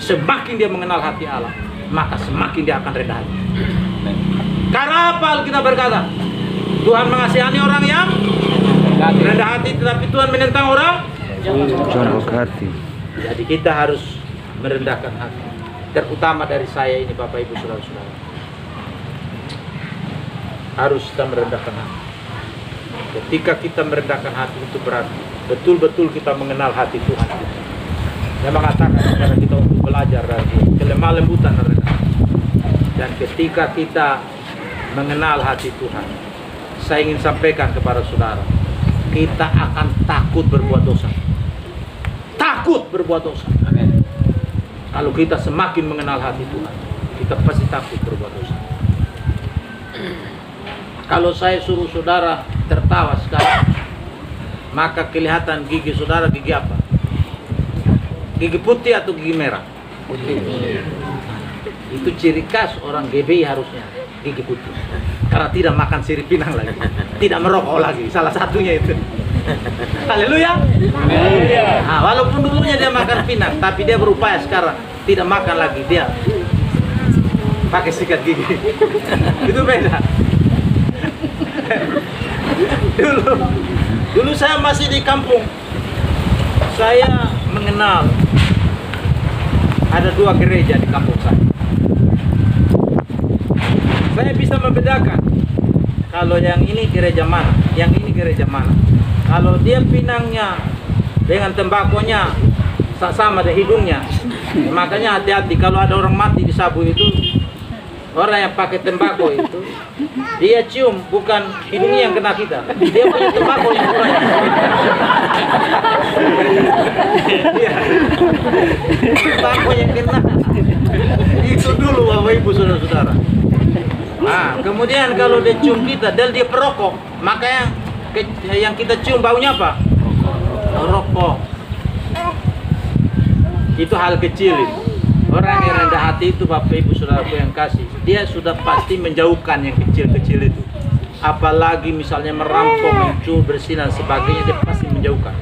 Speaker 4: semakin dia mengenal hati Allah, maka semakin dia akan rendah hati. Karena apa kita berkata? Tuhan mengasihani orang yang rendah hati, tetapi Tuhan menentang orang
Speaker 5: Jongkok hati.
Speaker 4: Jadi kita harus merendahkan hati. Terutama dari saya ini Bapak Ibu Saudara-saudara, harus kita merendahkan hati. Ketika kita merendahkan hati, itu berarti betul-betul kita mengenal hati Tuhan kita. Dia mengatakan kepada kita untuk belajar dari kelemah lembutan dan rendah hati. Dan ketika kita mengenal hati Tuhan, saya ingin sampaikan kepada saudara, kita akan takut berbuat dosa. Takut berbuat dosa. Amin. Kalau kita semakin mengenal hati Tuhan, kita pasti takut berbuat dosa. Kalau saya suruh saudara tertawa sekarang, maka kelihatan gigi saudara gigi apa? Gigi putih atau gigi merah? Putih. Itu ciri khas orang GBI harusnya, gigi putih. Karena tidak makan sirip pinang lagi, tidak merokok lagi, salah satunya itu. Haleluya. Nah, walaupun dulunya dia makan pinang, tapi dia berupaya sekarang tidak makan lagi, dia pakai sikat gigi. Itu beda. Dulu saya masih di kampung, saya mengenal ada 2 gereja di kampung saya. Saya bisa membedakan kalau yang ini gereja mana, yang ini gereja mana. Kalau dia pinangnya dengan tembakonya sama dengan hidungnya, makanya hati-hati kalau ada orang mati di sabu itu, Orang yang pakai tembakau itu, dia cium, bukan hidungnya yang kena kita. Dia punya tembakau yang banyak. Tembakau yang kena. Itu dulu Bapak Ibu Saudara-saudara. Nah, kemudian kalau dia cium kita dan dia perokok, maka yang kita cium baunya apa? Rokok. Itu hal kecil itu. Orang yang rendah hati itu Bapak Ibu Saudaraku yang kasih, dia sudah pasti menjauhkan yang kecil-kecil itu. Apalagi misalnya merampok, mencuri, bersih dan sebagainya, dia pasti menjauhkan.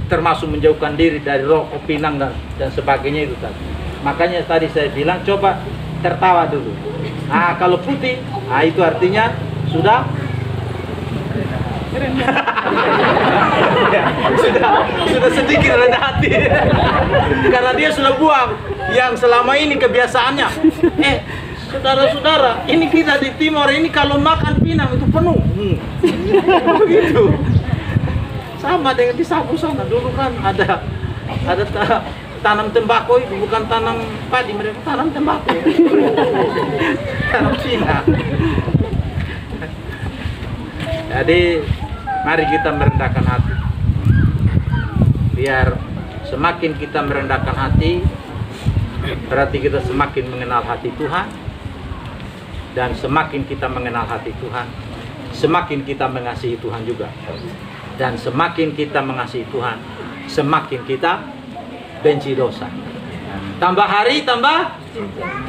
Speaker 4: Termasuk menjauhkan diri dari rokok, pinang dan sebagainya itu tadi. Makanya tadi saya bilang coba tertawa dulu. Ah, kalau putih, itu artinya sudah sudah sedikit rendah hati. Karena dia sudah buang yang selama ini kebiasaannya. Saudara-saudara, ini kita di Timor ini kalau makan pinang itu penuh. Begitu. Sama dengan di Sabu sana dulu kan ada tanam tembakau itu, bukan tanam padi, mereka tanam tembakau. Tanam pinang. Jadi mari kita merendahkan hati. Biar semakin kita merendahkan hati, berarti kita semakin mengenal hati Tuhan. Dan semakin kita mengenal hati Tuhan, semakin kita mengasihi Tuhan juga. Dan semakin kita mengasihi Tuhan, semakin kita benci dosa. Tambah hari tambah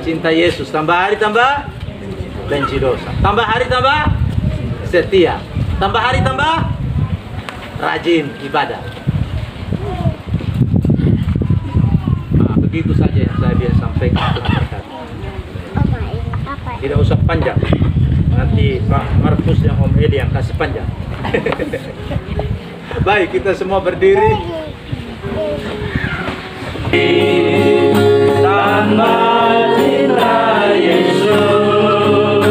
Speaker 4: cinta Yesus. Tambah hari tambah benci dosa. Tambah hari tambah setia. Tambah hari tambah rajin ibadah. Nah, begitu saja yang saya biasa sampaikan. Tidak usah panjang. Nanti Pak Markus yang Om Eli yang kasih panjang. Baik, kita semua berdiri. Tanpa cinta Yesus,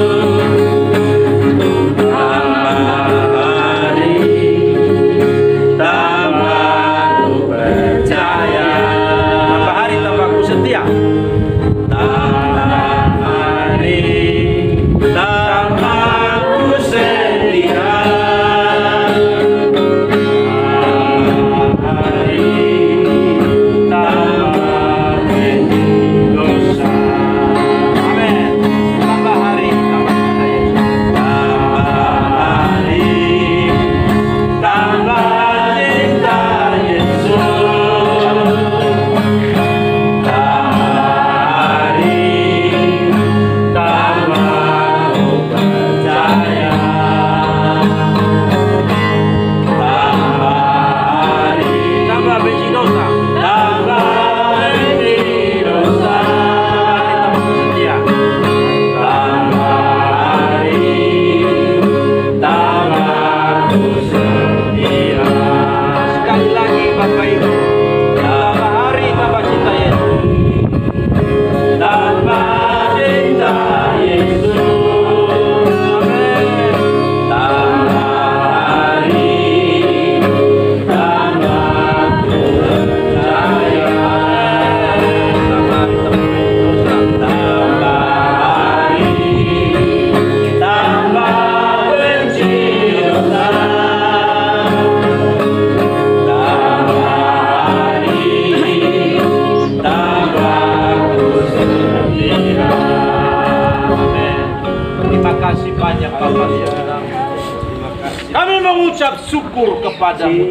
Speaker 4: kami mengucap syukur kepadamu.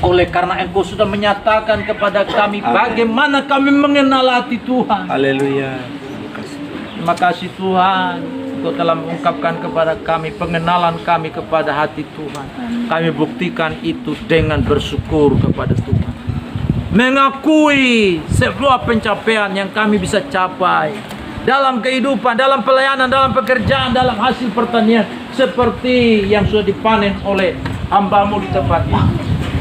Speaker 4: Oleh karena Engkau sudah menyatakan kepada kami bagaimana kami mengenal hati Tuhan.
Speaker 3: Haleluya.
Speaker 4: Terima kasih Tuhan, Engkau telah mengungkapkan kepada kami pengenalan kami kepada hati Tuhan. Kami buktikan itu dengan bersyukur kepada Tuhan. Mengakui sebuah pencapaian yang kami bisa capai dalam kehidupan, dalam pelayanan, dalam pekerjaan, dalam hasil pertanian, seperti yang sudah dipanen oleh hamba-Mu di tempat ini.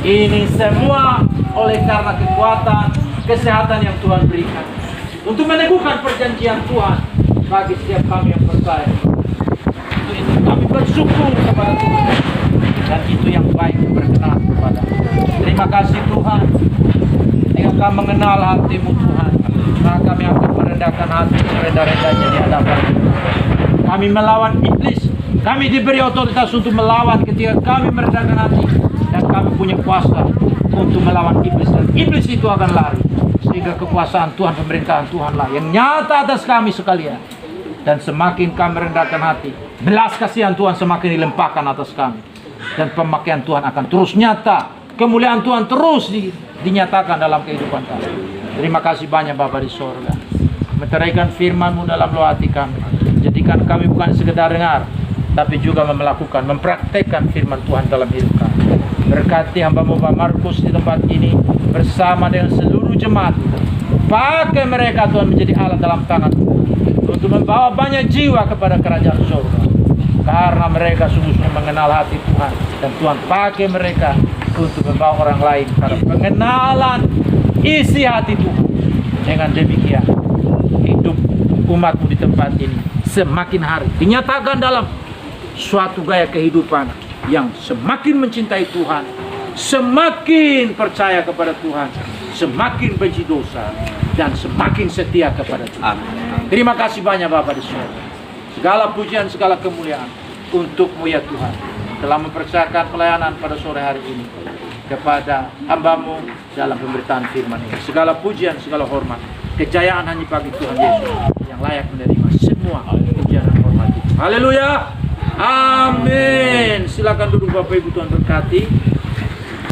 Speaker 4: Ini semua oleh karena kekuatan, kesehatan yang Tuhan berikan untuk meneguhkan perjanjian Tuhan bagi setiap kami yang percaya. Untuk itu kami bersyukur kepada Tuhan, dan itu yang baik berkenan kepada. Terima kasih Tuhan. Ketika kami mengenal hati-Mu Tuhan, maka kami akan merendahkan hati, serendah-rendahnya di hadapan kami melawan iblis. Kami diberi otoritas untuk melawan ketika kami merendahkan hati, dan kami punya kuasa untuk melawan iblis, dan iblis itu akan lari. Sehingga kekuasaan Tuhan, pemerintahan Tuhanlah yang nyata atas kami sekalian. Dan semakin kami merendahkan hati, belas kasihan Tuhan semakin dilimpahkan atas kami, dan pemakaian Tuhan akan terus nyata. Kemuliaan Tuhan terus dinyatakan dalam kehidupan kami. Terima kasih banyak Bapa di sorga. Meteraikan firman-Mu dalam roh hati kami. Jadikan kami bukan sekedar dengar, tapi juga melakukan, mempraktekkan firman Tuhan dalam hidup kami. Berkati hamba-Mu Pak Markus di tempat ini bersama dengan seluruh jemaat. Pakai mereka Tuhan menjadi alat dalam tangan untuk membawa banyak jiwa kepada kerajaan surga. Karena mereka sungguh-sungguh mengenal hati Tuhan, dan Tuhan pakai mereka untuk membawa orang lain pada pengenalan isi hati Tuhan. Dengan demikian hidup umat-Mu di tempat ini semakin hari dinyatakan dalam suatu gaya kehidupan yang semakin mencintai Tuhan, semakin percaya kepada Tuhan, semakin benci dosa, dan semakin setia kepada Tuhan. Terima kasih banyak Bapa di surga. Segala pujian, segala kemuliaan untuk-Mu ya Tuhan, telah mempercayakan pelayanan pada sore hari ini kepada hamba-Mu dalam pemberitaan firman ini. Segala pujian, segala hormat, kejayaan hanya bagi Tuhan Yesus yang layak menerima semua pujian dan hormat itu. Haleluya. Amin. Silakan duduk Bapak Ibu, Tuhan berkati.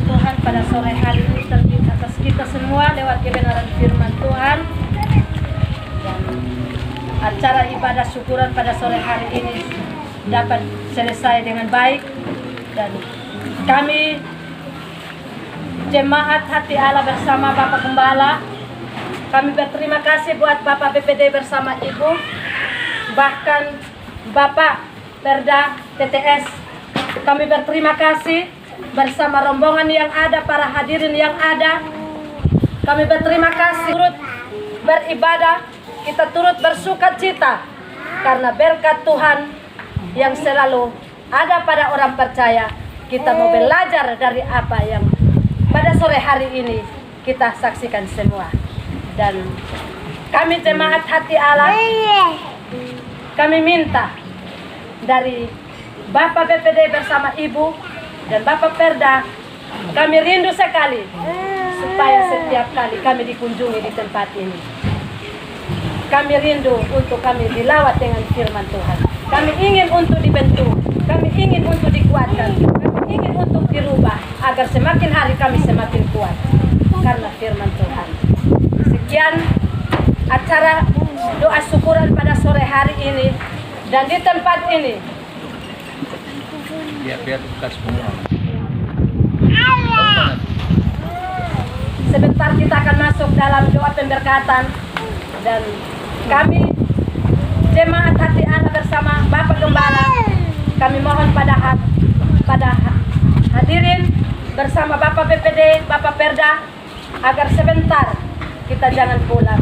Speaker 1: Tuhan pada sore hari ini terjadi atas kita semua lewat kebenaran firman Tuhan. Dan acara ibadah syukuran pada sore hari ini dapat selesai dengan baik. Dan kami jemaat Hati Allah bersama Bapak Gembala, kami berterima kasih buat Bapak BPD bersama Ibu, bahkan Bapak Perda TTS. Kami berterima kasih bersama rombongan yang ada, para hadirin yang ada. Kami berterima kasih turut beribadah, kita turut bersuka cita karena berkat Tuhan yang selalu ada pada orang percaya. Kita mau belajar dari apa yang pada sore hari ini kita saksikan semua. Dan kami jemaat Hati Allah, kami minta dari Bapak BPD bersama Ibu dan Bapak Perda, kami rindu sekali supaya setiap kali kami dikunjungi di tempat ini, kami rindu untuk kami dilawat dengan firman Tuhan. Kami ingin untuk dibentuk, kami ingin untuk dikuatkan, kami ingin untuk dirubah agar semakin hari kami semakin kuat karena firman Tuhan. Sekian acara doa syukuran pada sore hari ini. Dan di tempat ini
Speaker 4: Biar buka semua.
Speaker 1: sebentar kita akan masuk dalam doa pemberkatan. Dan kami jemaat Hati Allah bersama Bapak Gembala, kami mohon pada hadirin bersama Bapak BPD, Bapak Perda, agar sebentar kita jangan pulang,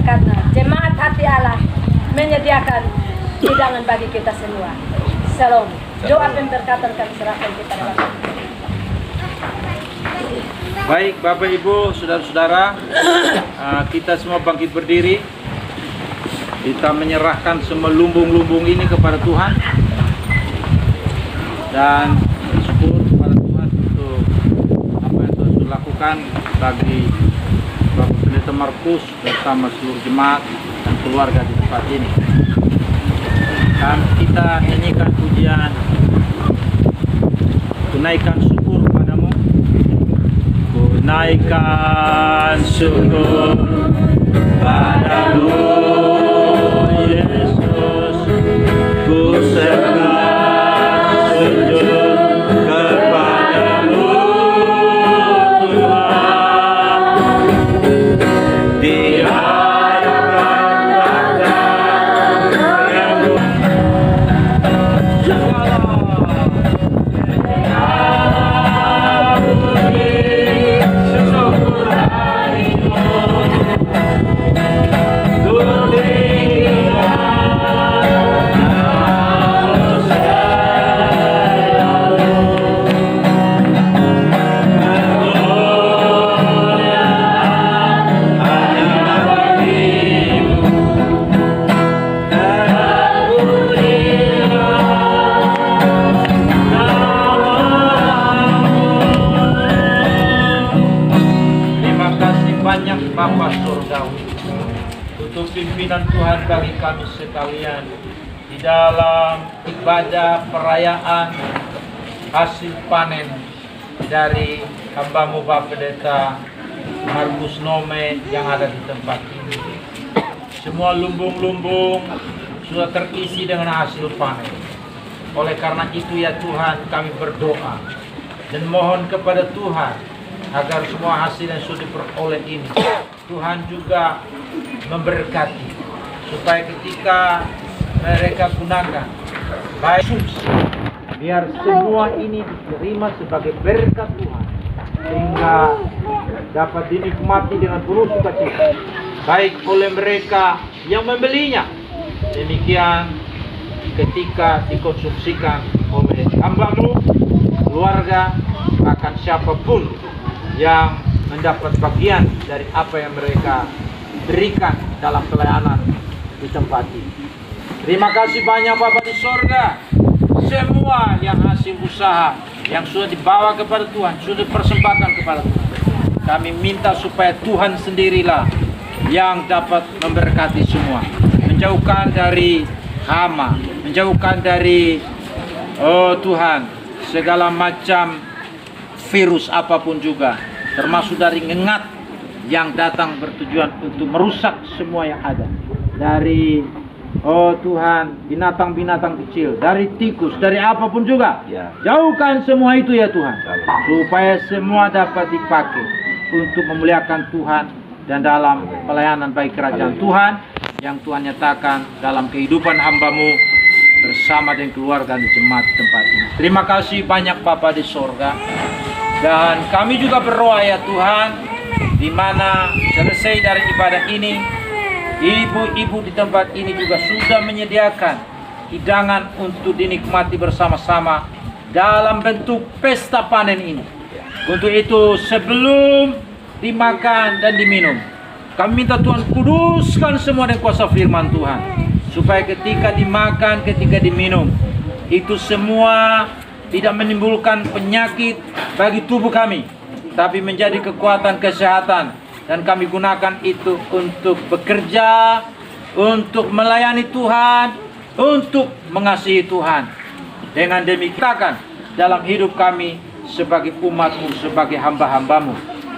Speaker 1: karena jemaat Hati Allah menyediakan hidangan bagi kita semua. Shalom. Doa pemberkatan kami serahkan kepada Bapak.
Speaker 4: Baik Bapak Ibu, saudara-saudara, kita semua bangkit berdiri. Kita menyerahkan semua lumbung-lumbung ini kepada Tuhan dan bersyukur kepada Tuhan untuk apa yang Tuhan sudah lakukan bagi Bapak Pendeta Markus bersama seluruh jemaat dan keluarga di tempat ini. Dan kita nyanyikan pujian, tunaikan syukur padamu. Tunaikan syukur padamu Yesus, ku serahkan sujud kepadamu Tuhan. Dia Tuhan Bapa Surgawi, untuk pimpinan Tuhan bagi kami sekalian di dalam ibadah perayaan hasil panen dari hamba-Mu Bapak Pendeta Markus Nome yang ada di tempat ini. Semua lumbung-lumbung sudah terisi dengan hasil panen. Oleh karena itu ya Tuhan, kami berdoa dan mohon kepada Tuhan agar semua hasil yang sudah diperoleh ini Tuhan juga memberkati, supaya ketika mereka gunakan baik sukses, biar semua ini diterima sebagai berkat Tuhan, sehingga dapat dinikmati dengan penuh sukacita baik oleh mereka yang membelinya, demikian ketika dikonsumsikan oleh hamba-Mu, keluarga, bahkan siapapun yang mendapat bagian dari apa yang mereka berikan dalam pelayanan di tempat ini. Terima kasih banyak Bapa di sorga. Semua yang hasil usaha yang sudah dibawa kepada Tuhan, sudah dipersembahkan kepada Tuhan, kami minta supaya Tuhan sendirilah yang dapat memberkati semua, menjauhkan dari hama, menjauhkan dari Tuhan segala macam virus apapun juga, termasuk dari ngengat yang datang bertujuan untuk merusak semua yang ada, dari Tuhan binatang-binatang kecil, dari tikus, dari apapun juga. Jauhkan semua itu ya Tuhan, supaya semua dapat dipakai untuk memuliakan Tuhan dan dalam pelayanan bagi kerajaan Tuhan yang Tuhan nyatakan dalam kehidupan hamba-Mu bersama dengan keluarga di jemaat tempat ini. Terima kasih banyak Bapa di sorga. Dan kami juga berdoa ya Tuhan, di mana selesai dari ibadah ini, ibu-ibu di tempat ini juga sudah menyediakan hidangan untuk dinikmati bersama-sama dalam bentuk pesta panen ini. Untuk itu sebelum dimakan dan diminum, kami minta Tuhan kuduskan semua dengan kuasa firman Tuhan, supaya ketika dimakan, ketika diminum, itu semua tidak menimbulkan penyakit bagi tubuh kami, tapi menjadi kekuatan kesehatan, dan kami gunakan itu untuk bekerja, untuk melayani Tuhan, untuk mengasihi Tuhan. Dengan demikian dalam hidup kami sebagai umat-Mu, sebagai hamba-hamba-Mu.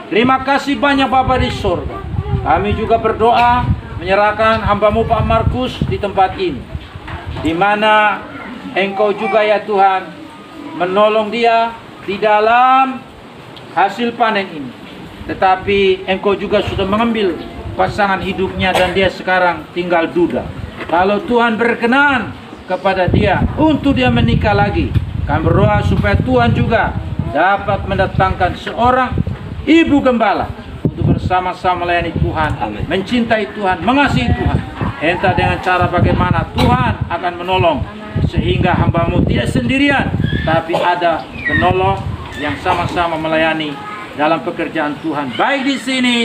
Speaker 4: Terima kasih banyak Bapa di surga. Kami juga berdoa menyerahkan hamba-Mu Pak Markus di tempat ini, di mana Engkau juga ya Tuhan menolong dia di dalam hasil panen ini. Tetapi Engkau juga sudah mengambil pasangan hidupnya dan dia sekarang tinggal duda. Kalau Tuhan berkenan kepada dia untuk dia menikah lagi, kami berdoa supaya Tuhan juga dapat mendatangkan seorang ibu gembala untuk bersama-sama melayani Tuhan, mencintai Tuhan, mengasihi Tuhan. Entah dengan cara bagaimana Tuhan akan menolong, sehingga hamba-Mu tidak sendirian, tapi ada penolong yang sama-sama melayani dalam pekerjaan Tuhan, baik di sini,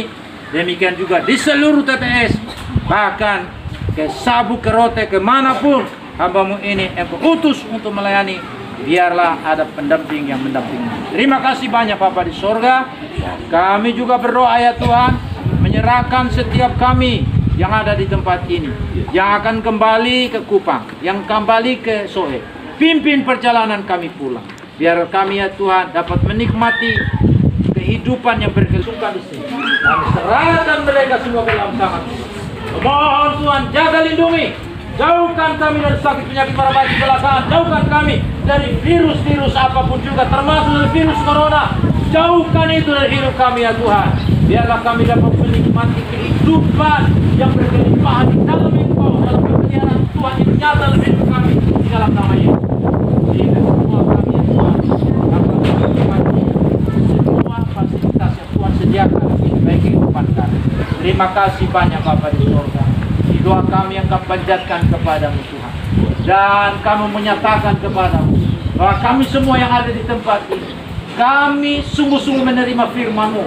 Speaker 4: demikian juga di seluruh TTS, bahkan ke Sabu, ke Rote, kemanapun hamba-Mu ini Engkau utus untuk melayani, biarlah ada pendamping yang mendampingi. Terima kasih banyak Bapa di sorga. Kami juga berdoa ya Tuhan, menyerahkan setiap kami yang ada di tempat ini, yang akan kembali ke Kupang, yang kembali ke Sohe. Pimpin perjalanan kami pulang, biar kami ya Tuhan dapat menikmati kehidupan yang berkesukaan di sini. Kami serahkan mereka semua ke dalam tangan Tuhan. Mohon Tuhan jaga lindungi, jauhkan kami dari sakit penyakit para baik kecelakaan, jauhkan kami dari virus-virus apapun juga, termasuk dari virus corona. Jauhkan itu dari hidup kami ya Tuhan. Biarlah kami dapat menikmati kehidupan yang berkelimpahan di dalam Engkau, dalam pemeliharaan Tuhan yang nyata dalam hidup kami, di dalam nama Yesus. Sehingga semua kami ya Tuhan dapat menikmati semua fasilitas yang Tuhan sediakan bagi kehidupan kami. Terima kasih banyak Bapa di surga. Di doa kami yang kami panjatkan kepadamu Tuhan, dan kamu menyatakan kepadamu bahwa kami semua yang ada di tempat ini, kami sungguh-sungguh menerima firman-Mu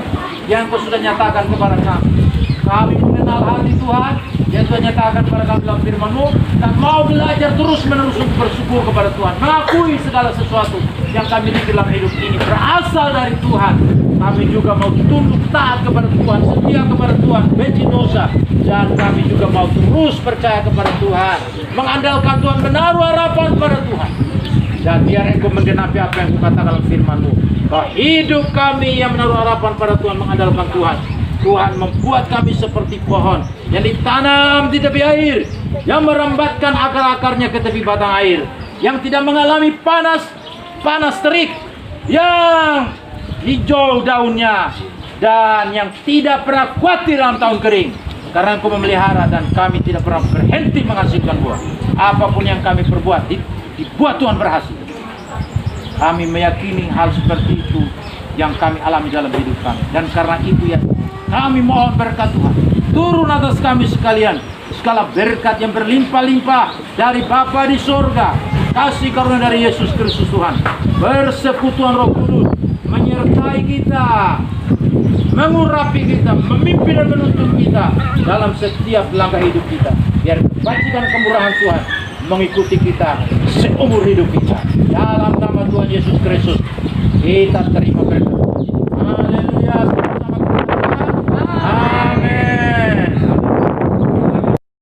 Speaker 4: yang Kau sudah nyatakan kepada kami. Kami mengenal hati Tuhan yang Tuhan nyatakan kepada kami dalam firman-Mu, dan mau belajar terus-menerus untuk bersyukur kepada Tuhan, mengakui segala sesuatu yang kami miliki dalam hidup ini berasal dari Tuhan. kami juga mau tunduk taat kepada Tuhan, setia kepada Tuhan, benci dosa, dan kami juga mau terus percaya kepada Tuhan, mengandalkan Tuhan, menaruh harapan pada Tuhan. Dan biar Engkau menggenapi apa yang Kukatakan dalam firman-Mu, bahwa hidup kami yang menaruh harapan pada Tuhan, mengandalkan Tuhan. Tuhan membuat kami seperti pohon yang ditanam di tepi air, yang merambatkan akar-akarnya ke tepi batang air, yang tidak mengalami panas terik, yang hijau daunnya, dan yang tidak pernah khawatir dalam tahun kering, karena Engkau memelihara dan kami tidak pernah berhenti menghasilkan buah. Apapun yang kami perbuat, dibuat Tuhan berhasil. Kami meyakini hal seperti itu yang kami alami dalam hidup kami, dan karena itu ya kami mohon berkat Tuhan turun atas kami sekalian, segala berkat yang berlimpah-limpah dari Bapa di surga, kasih karunia dari Yesus Kristus Tuhan, persekutuan Roh Kudus menyertai kita, mengurapi kita, memimpin dan menuntun kita dalam setiap langkah hidup kita. Biar kebajikan kemurahan Tuhan mengikuti kita seumur hidup kita. Dalam nama Tuhan Yesus Kristus kita terima berkat.